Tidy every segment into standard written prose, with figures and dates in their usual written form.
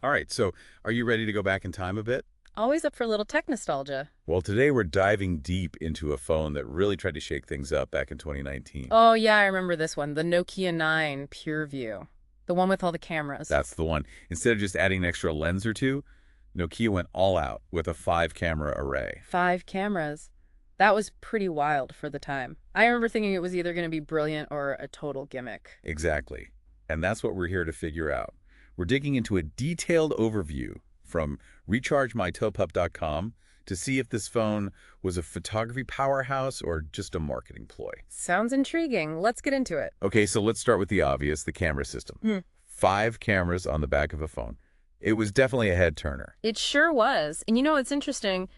All right, so are you ready to go back in time a bit? Always up for a little tech nostalgia. Well, today we're diving deep into a phone that really tried to shake things up back in 2019. Oh, yeah, I remember this one. The Nokia 9 PureView. The one with all the cameras. That's the one. Instead of just adding an extra lens or two, Nokia went all out with a 5-camera array. 5 cameras. That was pretty wild for the time. I remember thinking it was either going to be brilliant or a total gimmick. Exactly. And that's what we're here to figure out. We're digging into a detailed overview from RechargeMyTopup.com to see if this phone was a photography powerhouse or just a marketing ploy. Sounds intriguing. Let's get into it. Okay, so let's start with the obvious, the camera system. Hmm. 5 cameras on the back of a phone. It was definitely a head-turner. It sure was. And it's interesting.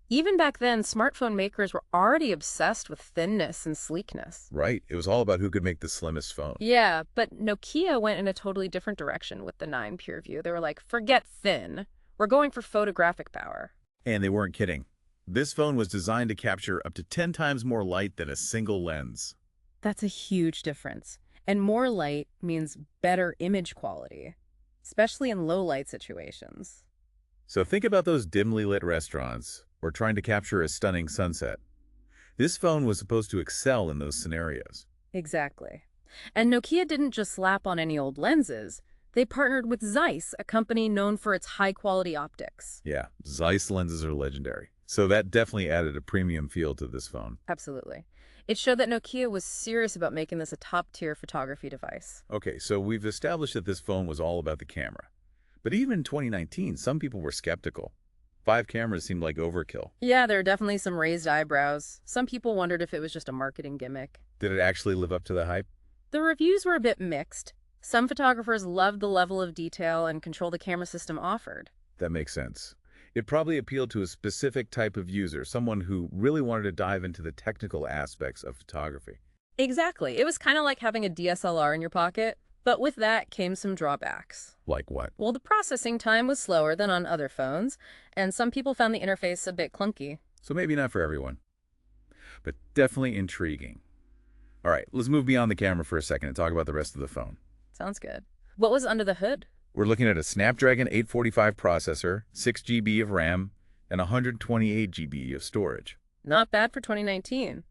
Even back then, smartphone makers were already obsessed with thinness and sleekness. Right? It was all about who could make the slimmest phone. Yeah, but Nokia went in a totally different direction with the 9 PureView. They were like, forget thin. We're going for photographic power. And they weren't kidding. This phone was designed to capture up to 10 times more light than a single lens. That's a huge difference. And more light means better image quality, especially in low light situations. So think about those dimly lit restaurants or trying to capture a stunning sunset. This phone was supposed to excel in those scenarios. Exactly. And Nokia didn't just slap on any old lenses. They partnered with Zeiss, a company known for its high-quality optics. Yeah, Zeiss lenses are legendary. So that definitely added a premium feel to this phone. Absolutely. It showed that Nokia was serious about making this a top-tier photography device. Okay, so we've established that this phone was all about the camera. But even in 2019, some people were skeptical. 5 cameras seemed like overkill. Yeah, there are definitely some raised eyebrows. Some people wondered if it was just a marketing gimmick. Did it actually live up to the hype? The reviews were a bit mixed. Some photographers loved the level of detail and control the camera system offered. That makes sense. It probably appealed to a specific type of user, someone who really wanted to dive into the technical aspects of photography. Exactly. It was kind of like having a DSLR in your pocket, but with that came some drawbacks. Like what? Well, the processing time was slower than on other phones, and some people found the interface a bit clunky. So maybe not for everyone, but definitely intriguing. All right, let's move beyond the camera for a second and talk about the rest of the phone. Sounds good. What was under the hood? We're looking at a Snapdragon 845 processor, 6 GB of RAM, and 128 GB of storage. Not bad for 2019.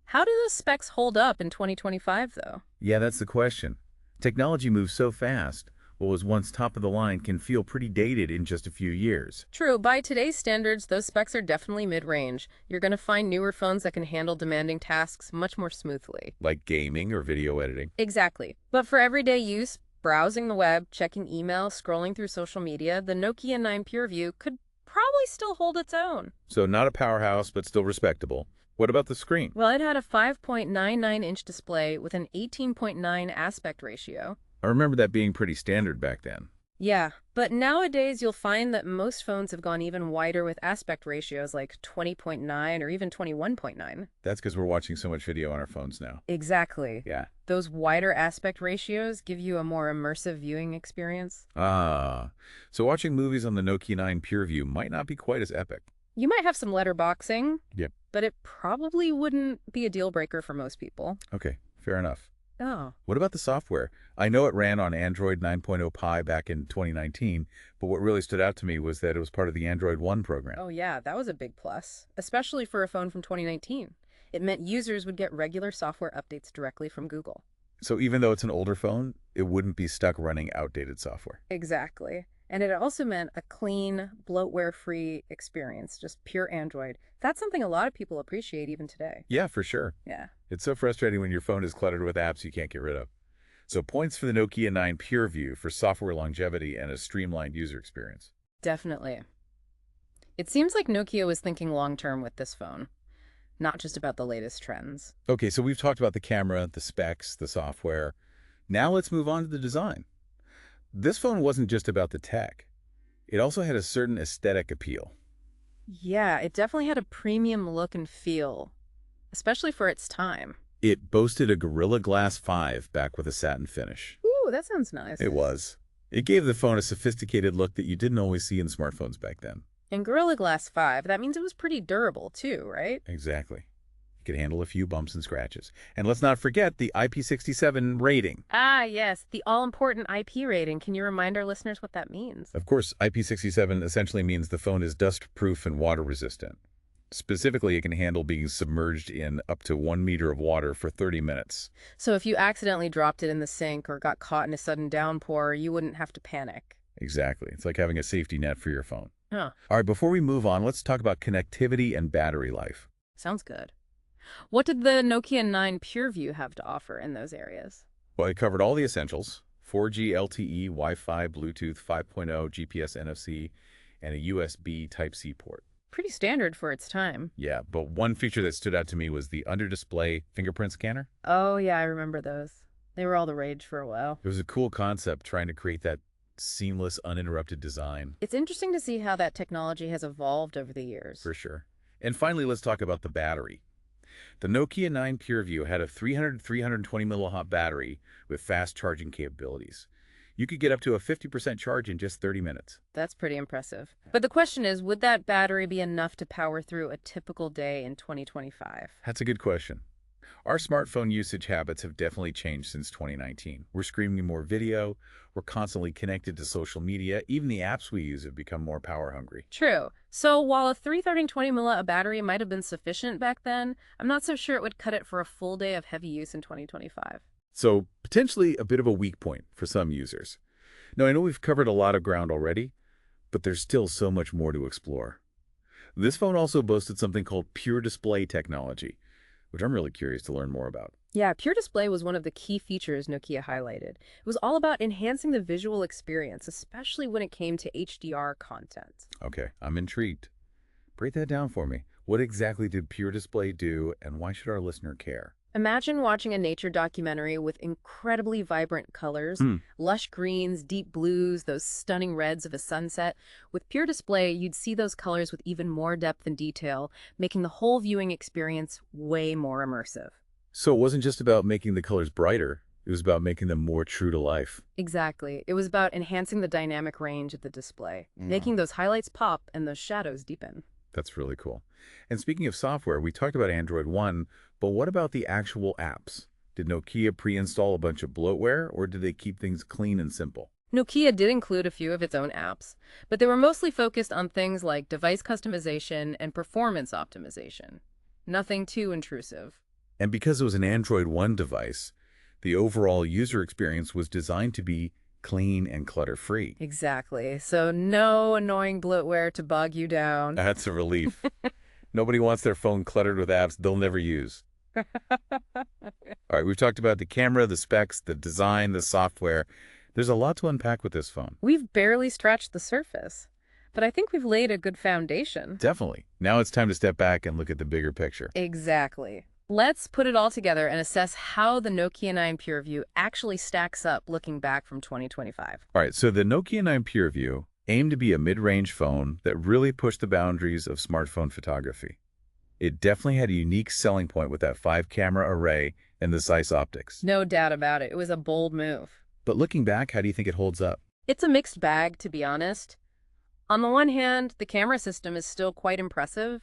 How do those specs hold up in 2025, though? Yeah, that's the question. Technology moves so fast, what was once top of the line can feel pretty dated in just a few years. True, by today's standards, those specs are definitely mid-range. You're going to find newer phones that can handle demanding tasks much more smoothly. Like gaming or video editing. Exactly. But for everyday use, browsing the web, checking email, scrolling through social media, the Nokia 9 PureView could probably still hold its own. So not a powerhouse, but still respectable. What about the screen? Well, it had a 5.99-inch display with an 18.9 aspect ratio. I remember that being pretty standard back then. Yeah, but nowadays you'll find that most phones have gone even wider with aspect ratios like 20.9 or even 21.9. That's because we're watching so much video on our phones now. Exactly. Yeah. Those wider aspect ratios give you a more immersive viewing experience. So watching movies on the Nokia 9 PureView might not be quite as epic. You might have some letterboxing, Yep. but it probably wouldn't be a deal breaker for most people. Okay, fair enough. Oh. What about the software? I know it ran on Android 9.0 Pie back in 2019, but what really stood out to me was that it was part of the Android One program. Oh yeah, that was a big plus, especially for a phone from 2019. It meant users would get regular software updates directly from Google. So even though it's an older phone, it wouldn't be stuck running outdated software. Exactly. And it also meant a clean, bloatware-free experience, just pure Android. That's something a lot of people appreciate even today. Yeah, for sure. Yeah. It's so frustrating when your phone is cluttered with apps you can't get rid of. So points for the Nokia 9 PureView for software longevity and a streamlined user experience. Definitely. It seems like Nokia was thinking long-term with this phone, not just about the latest trends. Okay, so we've talked about the camera, the specs, the software. Now let's move on to the design. This phone wasn't just about the tech. It also had a certain aesthetic appeal. Yeah, it definitely had a premium look and feel, especially for its time. It boasted a Gorilla Glass 5 back with a satin finish. Ooh, that sounds nice. It was. It gave the phone a sophisticated look that you didn't always see in smartphones back then. And Gorilla Glass 5, that means it was pretty durable too, right? Exactly. It can handle a few bumps and scratches. And let's not forget the IP67 rating. Ah, yes, the all-important IP rating. Can you remind our listeners what that means? Of course, IP67 essentially means the phone is dust-proof and water-resistant. Specifically, it can handle being submerged in up to 1 meter of water for 30 minutes. So if you accidentally dropped it in the sink or got caught in a sudden downpour, you wouldn't have to panic. Exactly. It's like having a safety net for your phone. Huh. All right, before we move on, let's talk about connectivity and battery life. Sounds good. What did the Nokia 9 PureView have to offer in those areas? Well, it covered all the essentials: 4G LTE, Wi-Fi, Bluetooth 5.0, GPS NFC, and a USB Type-C port. Pretty standard for its time. Yeah, but one feature that stood out to me was the under-display fingerprint scanner. Oh, yeah, I remember those. They were all the rage for a while. It was a cool concept trying to create that seamless, uninterrupted design. It's interesting to see how that technology has evolved over the years. For sure. And finally, let's talk about the battery. The Nokia 9 PureView had a 320 milliamp battery with fast charging capabilities. You could get up to a 50% charge in just 30 minutes. That's pretty impressive. But the question is, would that battery be enough to power through a typical day in 2025? That's a good question. Our smartphone usage habits have definitely changed since 2019. We're streaming more video, we're constantly connected to social media, even the apps we use have become more power hungry. True. So while a 320 mAh battery might have been sufficient back then, I'm not so sure it would cut it for a full day of heavy use in 2025. So potentially a bit of a weak point for some users. Now, I know we've covered a lot of ground already, but there's still so much more to explore. This phone also boasted something called PureDisplay technology, which I'm really curious to learn more about. Yeah, PureDisplay was one of the key features Nokia highlighted. It was all about enhancing the visual experience, especially when it came to HDR content. Okay, I'm intrigued. Break that down for me. What exactly did PureDisplay do, and why should our listener care? Imagine watching a nature documentary with incredibly vibrant colors, lush greens, deep blues, those stunning reds of a sunset. With PureDisplay, you'd see those colors with even more depth and detail, making the whole viewing experience way more immersive. So it wasn't just about making the colors brighter, it was about making them more true to life. Exactly. It was about enhancing the dynamic range of the display, making those highlights pop and those shadows deepen. That's really cool. And speaking of software, we talked about Android One, but what about the actual apps? Did Nokia pre-install a bunch of bloatware, or did they keep things clean and simple? Nokia did include a few of its own apps, but they were mostly focused on things like device customization and performance optimization. Nothing too intrusive. And because it was an Android One device, the overall user experience was designed to be clean and clutter-free. Exactly. So no annoying bloatware to bog you down. That's a relief. Nobody wants their phone cluttered with apps they'll never use. All right, we've talked about the camera, the specs, the design, the software. There's a lot to unpack with this phone. We've barely scratched the surface, but I think we've laid a good foundation. Definitely. Now it's time to step back and look at the bigger picture. Exactly. Let's put it all together and assess how the Nokia 9 PureView actually stacks up looking back from 2025. All right, so the Nokia 9 PureView aimed to be a mid-range phone that really pushed the boundaries of smartphone photography. It definitely had a unique selling point with that 5-camera array and the Zeiss Optics. No doubt about it. It was a bold move. But looking back, how do you think it holds up? It's a mixed bag, to be honest. On the one hand, the camera system is still quite impressive.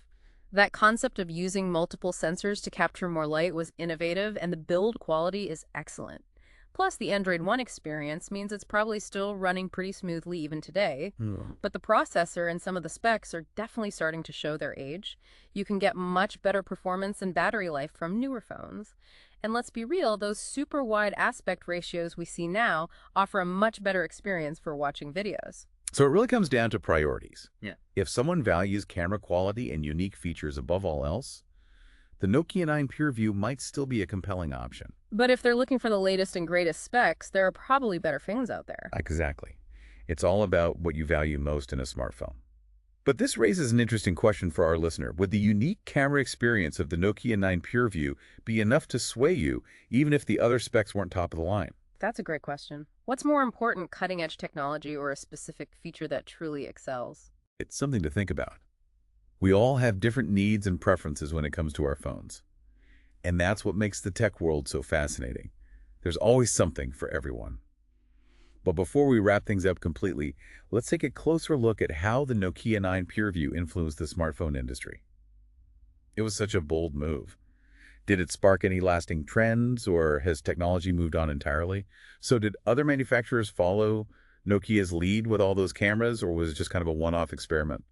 That concept of using multiple sensors to capture more light was innovative, and the build quality is excellent. Plus, the Android One experience means it's probably still running pretty smoothly even today. But the processor and some of the specs are definitely starting to show their age. You can get much better performance and battery life from newer phones. And let's be real, those super wide aspect ratios we see now offer a much better experience for watching videos. So it really comes down to priorities. Yeah. If someone values camera quality and unique features above all else, the Nokia 9 PureView might still be a compelling option. But if they're looking for the latest and greatest specs, there are probably better phones out there. Exactly. It's all about what you value most in a smartphone. But this raises an interesting question for our listener. Would the unique camera experience of the Nokia 9 PureView be enough to sway you, even if the other specs weren't top of the line? That's a great question. What's more important, cutting-edge technology or a specific feature that truly excels? It's something to think about. We all have different needs and preferences when it comes to our phones. And that's what makes the tech world so fascinating. There's always something for everyone. But before we wrap things up completely, let's take a closer look at how the Nokia 9 PureView influenced the smartphone industry. It was such a bold move. Did it spark any lasting trends, or has technology moved on entirely? So did other manufacturers follow Nokia's lead with all those cameras, or was it just kind of a one-off experiment?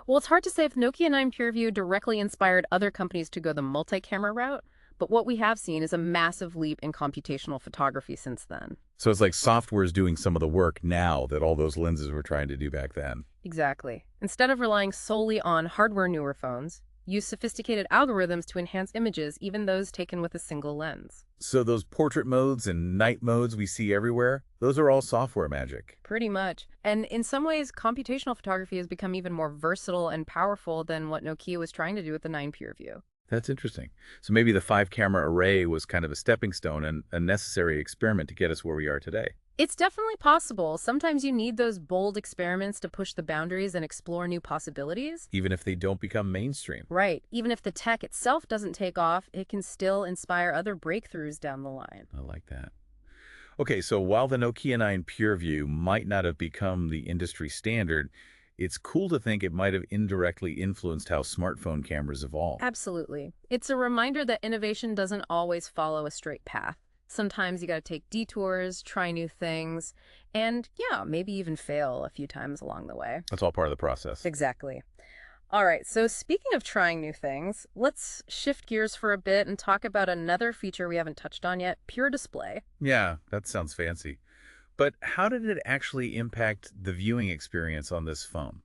Well, it's hard to say if Nokia 9 PureView directly inspired other companies to go the multi-camera route, but what we have seen is a massive leap in computational photography since then. So it's like software is doing some of the work now that all those lenses were trying to do back then. Exactly. Instead of relying solely on hardware newer phones, use sophisticated algorithms to enhance images, even those taken with a single lens. So those portrait modes and night modes we see everywhere, those are all software magic. Pretty much. And in some ways, computational photography has become even more versatile and powerful than what Nokia was trying to do with the 9 PureView. That's interesting. So maybe the 5-camera array was kind of a stepping stone and a necessary experiment to get us where we are today. It's definitely possible. Sometimes you need those bold experiments to push the boundaries and explore new possibilities. Even if they don't become mainstream. Right. Even if the tech itself doesn't take off, it can still inspire other breakthroughs down the line. I like that. Okay, so while the Nokia 9 PureView might not have become the industry standard, it's cool to think it might have indirectly influenced how smartphone cameras evolve. Absolutely. It's a reminder that innovation doesn't always follow a straight path. Sometimes you got to take detours, try new things, and yeah, maybe even fail a few times along the way. That's all part of the process. Exactly. All right, so speaking of trying new things, let's shift gears for a bit and talk about another feature we haven't touched on yet, PureDisplay. Yeah, that sounds fancy. But how did it actually impact the viewing experience on this phone?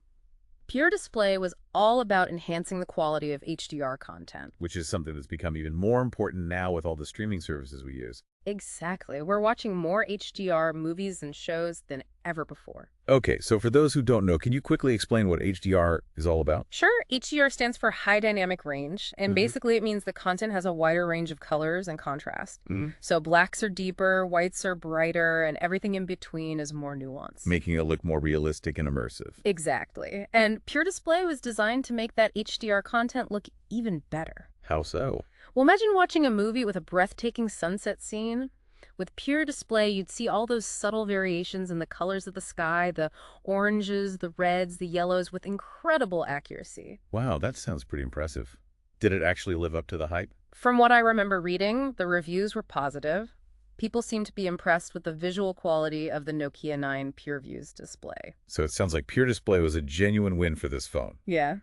PureDisplay was all about enhancing the quality of HDR content. Which is something that's become even more important now with all the streaming services we use. Exactly. We're watching more HDR movies and shows than ever before. Okay, so for those who don't know, can you quickly explain what HDR is all about? Sure, HDR stands for High Dynamic Range, and basically it means the content has a wider range of colors and contrast. So blacks are deeper, whites are brighter, and everything in between is more nuanced. Making it look more realistic and immersive. Exactly. And PureDisplay was designed to make that HDR content look even better. How so? Well, imagine watching a movie with a breathtaking sunset scene. With PureDisplay, you'd see all those subtle variations in the colors of the sky, the oranges, the reds, the yellows, with incredible accuracy. Wow, that sounds pretty impressive. Did it actually live up to the hype? From what I remember reading, the reviews were positive. People seemed to be impressed with the visual quality of the Nokia 9 PureView's display. So it sounds like PureDisplay was a genuine win for this phone, Yeah,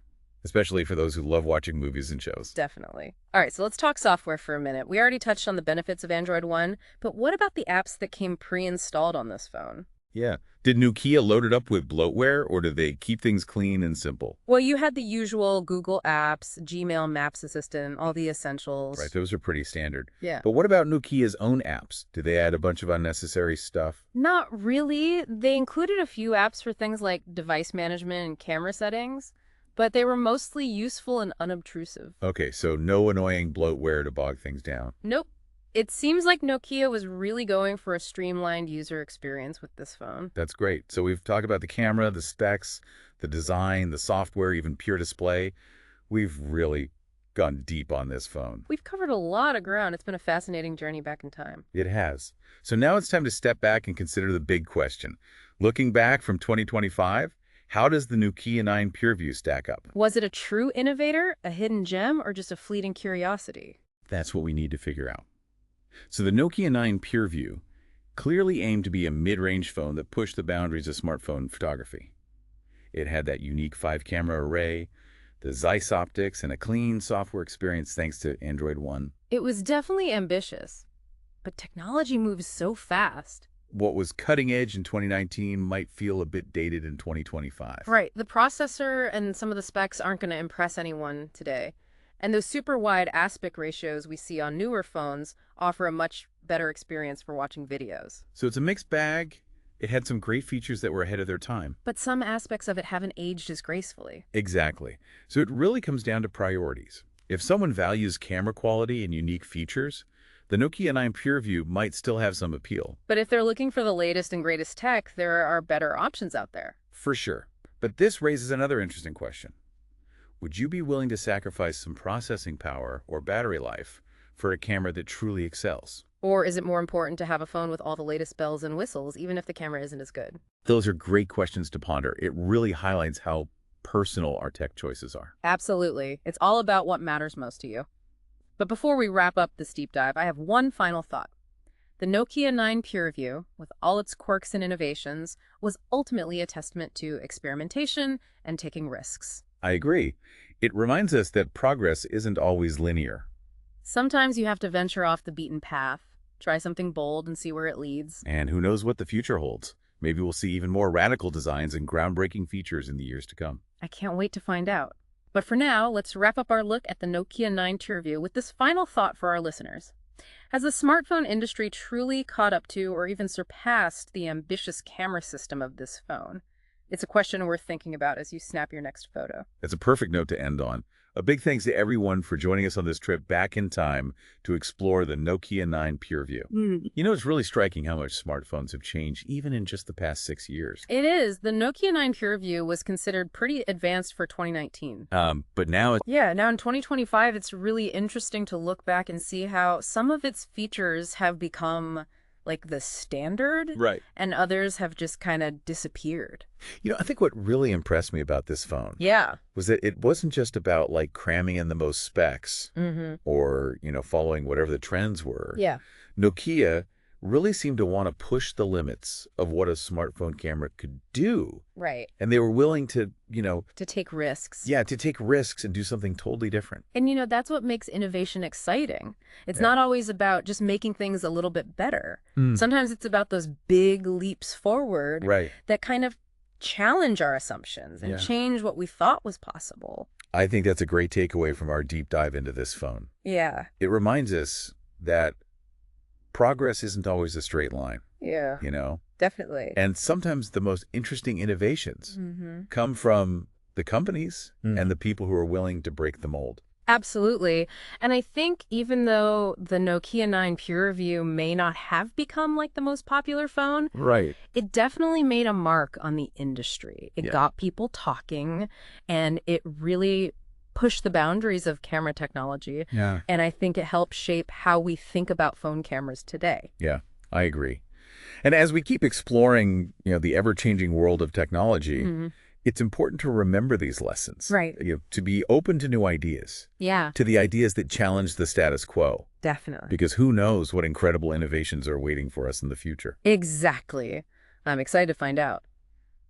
especially for those who love watching movies and shows. definitely. All right, so let's talk software for a minute. We already touched on the benefits of Android One, but what about the apps that came pre-installed on this phone? Yeah. Did Nokia load it up with bloatware, or did they keep things clean and simple? Well, you had the usual Google apps, Gmail, Maps Assistant, all the essentials. Right, those are pretty standard. Yeah. But what about Nokia's own apps? Did they add a bunch of unnecessary stuff? Not really. They included a few apps for things like device management and camera settings, but they were mostly useful and unobtrusive. Okay, so no annoying bloatware to bog things down. Nope. It seems like Nokia was really going for a streamlined user experience with this phone. That's great. So we've talked about the camera, the specs, the design, the software, even PureDisplay. We've really gone deep on this phone. We've covered a lot of ground. It's been a fascinating journey back in time. It has. So now it's time to step back and consider the big question. Looking back from 2025, how does the Nokia 9 PureView stack up? Was it a true innovator, a hidden gem, or just a fleeting curiosity? That's what we need to figure out. So the Nokia 9 PureView clearly aimed to be a mid-range phone that pushed the boundaries of smartphone photography. It had that unique 5-camera array, the Zeiss Optics, and a clean software experience thanks to Android One. It was definitely ambitious, but technology moves so fast. What was cutting edge in 2019 might feel a bit dated in 2025. Right. The processor and some of the specs aren't going to impress anyone today. And those super wide aspect ratios we see on newer phones offer a much better experience for watching videos. So it's a mixed bag. It had some great features that were ahead of their time. But some aspects of it haven't aged as gracefully. Exactly. So it really comes down to priorities. If someone values camera quality and unique features, the Nokia 9 PureView might still have some appeal. But if they're looking for the latest and greatest tech, there are better options out there. For sure. But this raises another interesting question. Would you be willing to sacrifice some processing power or battery life for a camera that truly excels? Or is it more important to have a phone with all the latest bells and whistles, even if the camera isn't as good? Those are great questions to ponder. It really highlights how personal our tech choices are. Absolutely. It's all about what matters most to you. But before we wrap up this deep dive, I have one final thought. The Nokia 9 PureView, with all its quirks and innovations, was ultimately a testament to experimentation and taking risks. I agree. It reminds us that progress isn't always linear. Sometimes you have to venture off the beaten path, try something bold and see where it leads. And who knows what the future holds? Maybe we'll see even more radical designs and groundbreaking features in the years to come. I can't wait to find out. But for now, let's wrap up our look at the Nokia 9 PureView with this final thought for our listeners. Has the smartphone industry truly caught up to or even surpassed the ambitious camera system of this phone? It's a question worth thinking about as you snap your next photo. It's a perfect note to end on. A big thanks to everyone for joining us on this trip back in time to explore the Nokia 9 PureView. You know, it's really striking how much smartphones have changed even in just the past 6 years. It is. The Nokia 9 PureView was considered pretty advanced for 2019. But now Now in 2025, it's really interesting to look back and see how some of its features have become like the standard, right. And others have just kind of disappeared. You know, I think what really impressed me about this phone was that it wasn't just about like cramming in the most specs or, following whatever the trends were. Nokia really seemed to want to push the limits of what a smartphone camera could do. Right. And they were willing to, to take risks. Yeah, to take risks and do something totally different. And, that's what makes innovation exciting. It's not always about just making things a little bit better. Sometimes it's about those big leaps forward that kind of challenge our assumptions and change what we thought was possible. I think that's a great takeaway from our deep dive into this phone. Yeah. It reminds us that progress isn't always a straight line. Yeah. Definitely. And sometimes the most interesting innovations come from the companies and the people who are willing to break the mold. Absolutely. And I think even though the Nokia 9 PureView may not have become like the most popular phone, it definitely made a mark on the industry. It got people talking, and it really pushed the boundaries of camera technology. And I think it helped shape how we think about phone cameras today. Yeah, I agree. And as we keep exploring, the ever-changing world of technology, it's important to remember these lessons. Right. To be open to new ideas. Yeah. To the ideas that challenge the status quo. Definitely. Because who knows what incredible innovations are waiting for us in the future. Exactly. I'm excited to find out.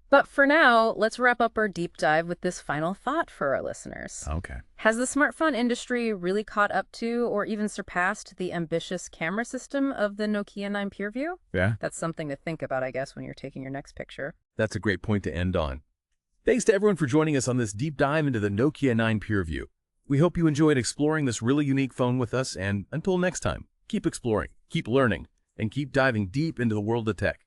But for now, let's wrap up our deep dive with this final thought for our listeners. Okay. Has the smartphone industry really caught up to or even surpassed the ambitious camera system of the Nokia 9 PureView? Yeah. That's something to think about, I guess, when you're taking your next picture. That's a great point to end on. Thanks to everyone for joining us on this deep dive into the Nokia 9 PureView. We hope you enjoyed exploring this really unique phone with us, and until next time, keep exploring, keep learning, and keep diving deep into the world of tech.